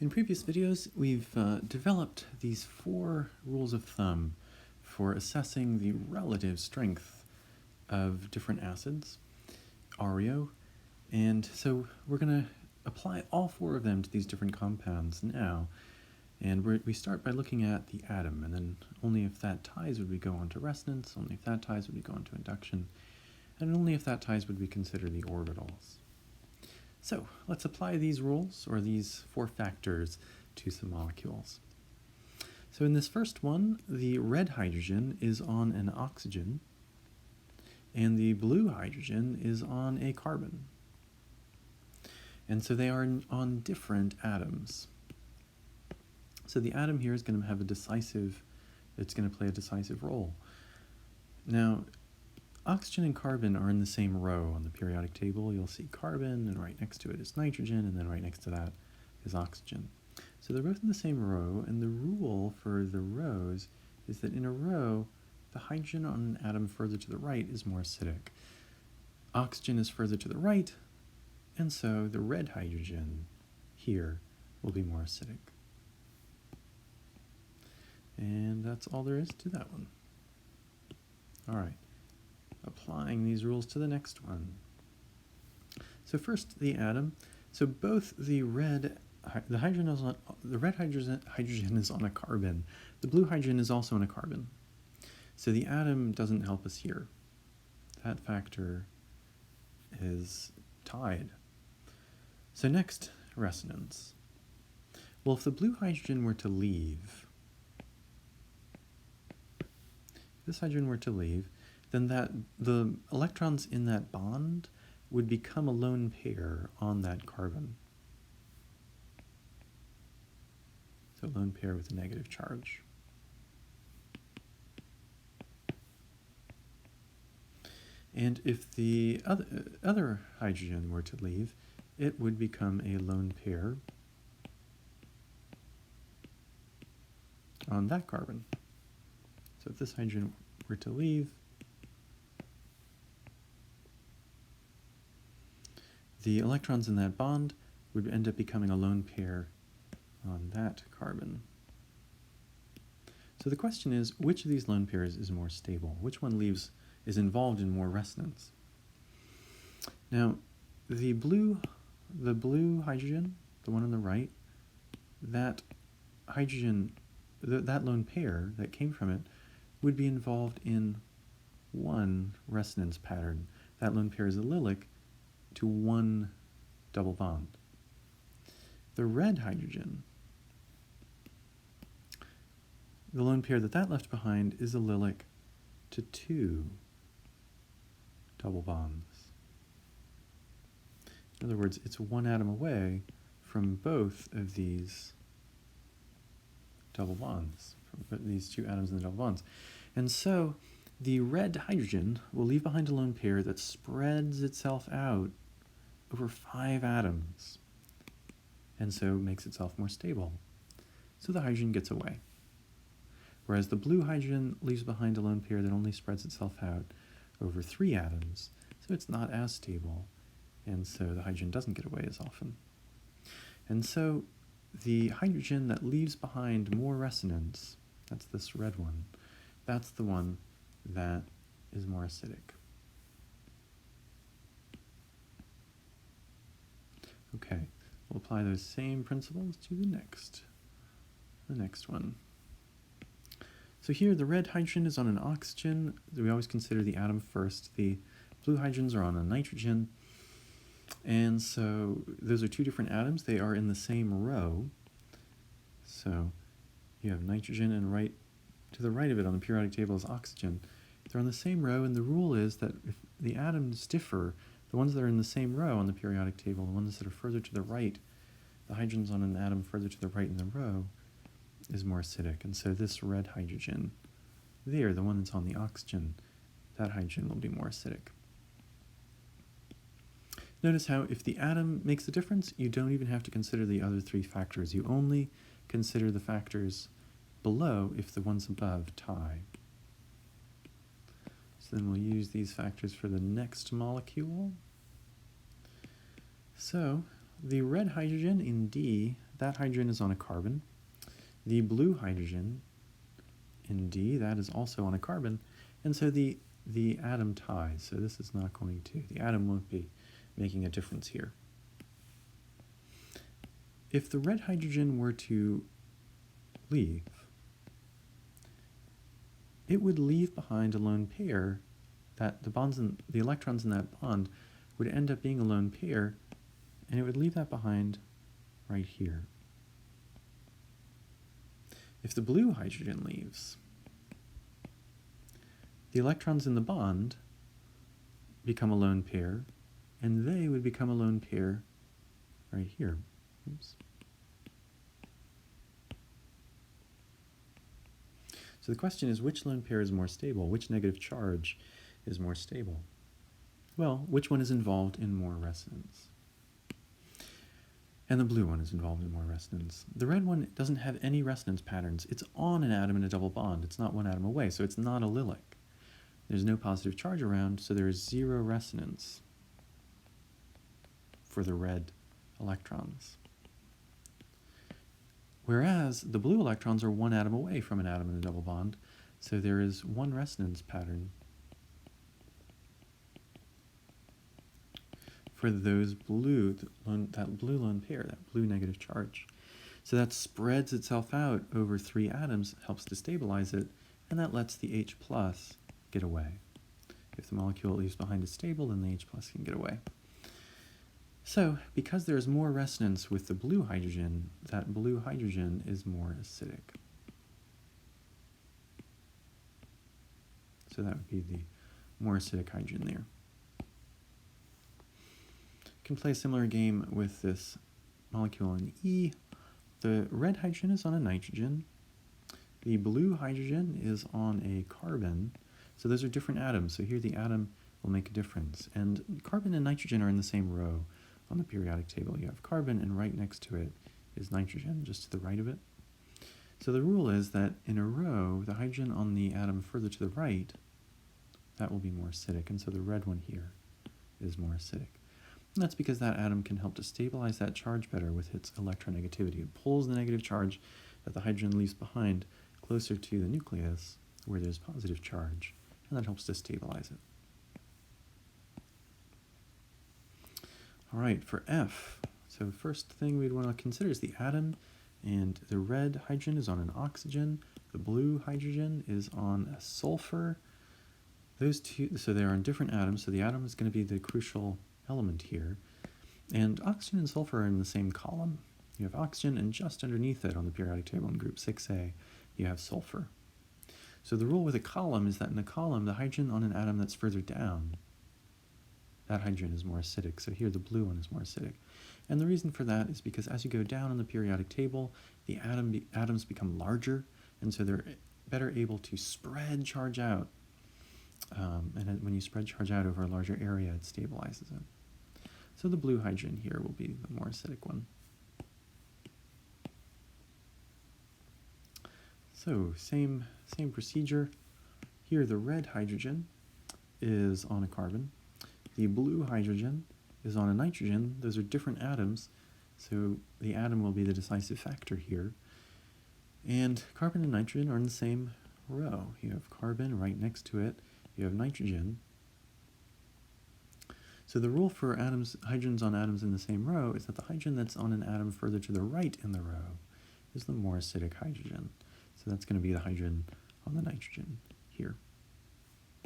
In previous videos, we've developed these 4 rules of thumb for assessing the relative strength of different acids, REO, and so we're going to apply all 4 of them to these different compounds now. And we start by looking at the atom, and then only if that ties would we go on to resonance, only if that ties would we go on to induction, and only if that ties would we consider the orbitals. So let's apply these rules, or these 4 factors, to some molecules. So in this first one, the red hydrogen is on an oxygen, and the blue hydrogen is on a carbon. And so they are on different atoms. So the atom here is going to have it's going to play a decisive role. Now, oxygen and carbon are in the same row on the periodic table. You'll see carbon, and right next to it is nitrogen, and then right next to that is oxygen. So they're both in the same row, and the rule for the rows is that in a row, the hydrogen on an atom further to the right is more acidic. Oxygen is further to the right, and so the red hydrogen here will be more acidic. And that's all there is to that one. All right. Applying these rules to the next one. So first, the atom. So both the red hydrogen is on a carbon. The blue hydrogen is also on a carbon. So the atom doesn't help us here. That factor is tied. So next, resonance. Well, if the blue hydrogen were to leave, then the electrons in that bond would become a lone pair on that carbon. So a lone pair with a negative charge. And if the other hydrogen were to leave, it would become a lone pair on that carbon. So if this hydrogen were to leave, the electrons in that bond would end up becoming a lone pair on that carbon. So the question is, which of these lone pairs is more stable? Which one is involved in more resonance? Now, the blue hydrogen, the one on the right, that hydrogen, that lone pair that came from it, would be involved in one resonance pattern. That lone pair is allylic to one double bond. The red hydrogen, the lone pair that left behind, is allylic to 2 double bonds. In other words, it's one atom away from both of these double bonds, from these 2 atoms in the double bonds. And so the red hydrogen will leave behind a lone pair that spreads itself out over 5 atoms, and so makes itself more stable. So the hydrogen gets away. Whereas the blue hydrogen leaves behind a lone pair that only spreads itself out over 3 atoms, so it's not as stable, and so the hydrogen doesn't get away as often. And so the hydrogen that leaves behind more resonance, that's this red one, that's the one that is more acidic. Okay, we'll apply those same principles to the next one. So here the red hydrogen is on an oxygen. We always consider the atom first. The blue hydrogens are on a nitrogen. And so those are 2 different atoms. They are in the same row. So you have nitrogen, and right to the right of it on the periodic table is oxygen. They're on the same row, and the rule is that if the atoms differ, the ones that are in the same row on the periodic table, the ones that are further to the right, the hydrogens on an atom further to the right in the row, is more acidic. And so this red hydrogen there, the one that's on the oxygen, that hydrogen will be more acidic. Notice how if the atom makes a difference, you don't even have to consider the other 3 factors. You only consider the factors below if the ones above tie. So then we'll use these factors for the next molecule. So the red hydrogen in D, that hydrogen is on a carbon. The blue hydrogen in D, that is also on a carbon. And so the atom ties. So this is not going to, the atom won't be making a difference here. If the red hydrogen were to leave, it would leave behind a lone pair that the electrons in that bond would end up being a lone pair, and it would leave that behind right here. If the blue hydrogen leaves, the electrons in the bond become a lone pair, and they would become a lone pair right here. Oops. So the question is, which lone pair is more stable? Which negative charge is more stable? Well, which one is involved in more resonance? And the blue one is involved in more resonance. The red one doesn't have any resonance patterns. It's on an atom in a double bond. It's not one atom away, so it's not allylic. There's no positive charge around, so there is zero resonance for the red electrons. Whereas the blue electrons are one atom away from an atom in a double bond, so there is one resonance pattern for those blue, that blue lone pair, that blue negative charge. So that spreads itself out over 3 atoms, helps to stabilize it, and that lets the H plus get away. If the molecule leaves behind is stable, then the H plus can get away. So, because there's more resonance with the blue hydrogen, that blue hydrogen is more acidic. So that would be the more acidic hydrogen there. You can play a similar game with this molecule in E. The red hydrogen is on a nitrogen. The blue hydrogen is on a carbon. So those are different atoms. So here the atom will make a difference. And carbon and nitrogen are in the same row on the periodic table. You have carbon, and right next to it is nitrogen, just to the right of it. So the rule is that in a row, the hydrogen on the atom further to the right, that will be more acidic, and so the red one here is more acidic. And that's because that atom can help to stabilize that charge better with its electronegativity. It pulls the negative charge that the hydrogen leaves behind closer to the nucleus, where there's positive charge, and that helps to stabilize it. All right, for F, so first thing we'd want to consider is the atom, and the red hydrogen is on an oxygen, the blue hydrogen is on a sulfur. Those two, so they're on different atoms, so the atom is going to be the crucial element here. And oxygen and sulfur are in the same column. You have oxygen, and just underneath it on the periodic table in group 6A, you have sulfur. So the rule with a column is that in a column, the hydrogen on an atom that's further down, that hydrogen is more acidic. So here the blue one is more acidic. And the reason for that is because as you go down on the periodic table, the atoms become larger, and so they're better able to spread charge out. And when you spread charge out over a larger area, it stabilizes it. So the blue hydrogen here will be the more acidic one. So same procedure. Here the red hydrogen is on a carbon. The blue hydrogen is on a nitrogen. Those are different atoms, so the atom will be the decisive factor here. And carbon and nitrogen are in the same row. You have carbon right next to it. You have nitrogen. So the rule for hydrogens on atoms in the same row is that the hydrogen that's on an atom further to the right in the row is the more acidic hydrogen. So that's going to be the hydrogen on the nitrogen here.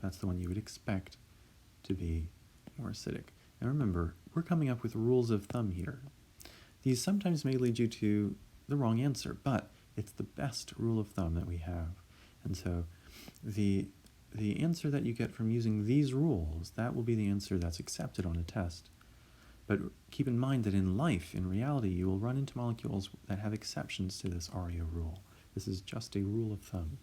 That's the one you would expect to be more acidic. Now remember, we're coming up with rules of thumb here. These sometimes may lead you to the wrong answer, but it's the best rule of thumb that we have. And so the answer that you get from using these rules, that will be the answer that's accepted on a test. But keep in mind that in life, in reality, you will run into molecules that have exceptions to this REO rule. This is just a rule of thumb.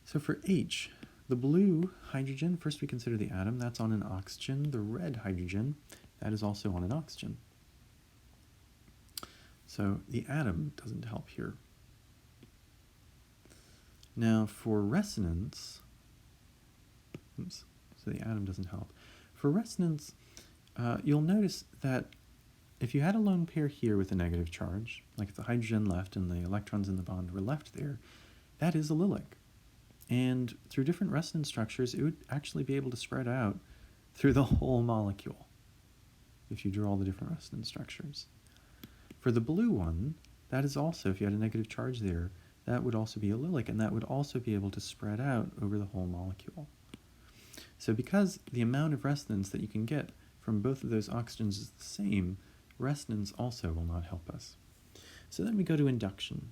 So for H, the blue hydrogen, first we consider the atom, that's on an oxygen. The red hydrogen, that is also on an oxygen. So the atom doesn't help here. Now for resonance, so the atom doesn't help. For resonance, you'll notice that if you had a lone pair here with a negative charge, like if the hydrogen left and the electrons in the bond were left there, that is allylic. And through different resonance structures, it would actually be able to spread out through the whole molecule if you drew all the different resonance structures. For the blue one, that is also, if you had a negative charge there, that would also be allylic, and that would also be able to spread out over the whole molecule. So because the amount of resonance that you can get from both of those oxygens is the same, resonance also will not help us. So then we go to induction.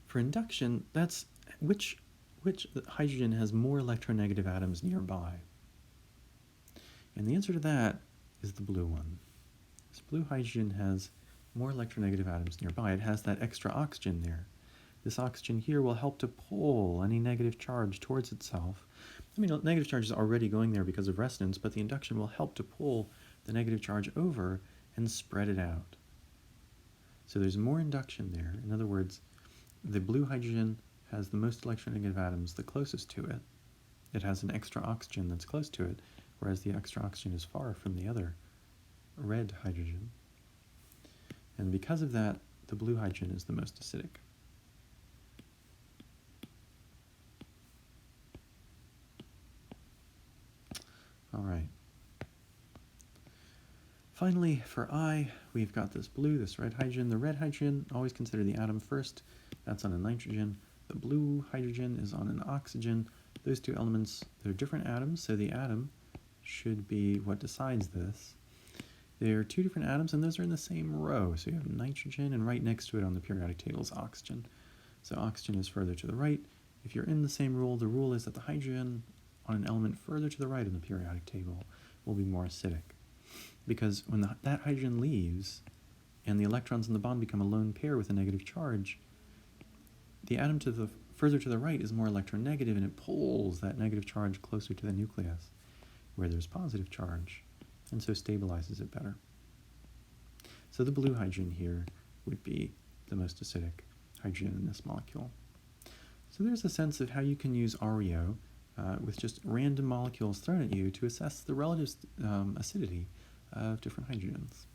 For induction, that's which hydrogen has more electronegative atoms nearby. And the answer to that is the blue one. This blue hydrogen has more electronegative atoms nearby. It has that extra oxygen there. This oxygen here will help to pull any negative charge towards itself. I mean, negative charge is already going there because of resonance, but the induction will help to pull the negative charge over and spread it out. So there's more induction there. In other words, the blue hydrogen has the most electronegative atoms the closest to it. It has an extra oxygen that's close to it, whereas the extra oxygen is far from the other red hydrogen. And because of that, the blue hydrogen is the most acidic. All right. Finally, for I, we've got this blue, this red hydrogen. The red hydrogen, always consider the atom first. That's on a nitrogen. The blue hydrogen is on an oxygen. Those two elements, they're different atoms, so the atom should be what decides this. There are two different atoms, and those are in the same row. So you have nitrogen, and right next to it on the periodic table is oxygen. So oxygen is further to the right. If you're in the same rule, the rule is that the hydrogen on an element further to the right in the periodic table will be more acidic. Because when that hydrogen leaves, and the electrons in the bond become a lone pair with a negative charge, the atom further to the right is more electronegative, and it pulls that negative charge closer to the nucleus, where there's positive charge, and so stabilizes it better. So the blue hydrogen here would be the most acidic hydrogen in this molecule. So there's a sense of how you can use REO with just random molecules thrown at you to assess the relative acidity of different hydrogens.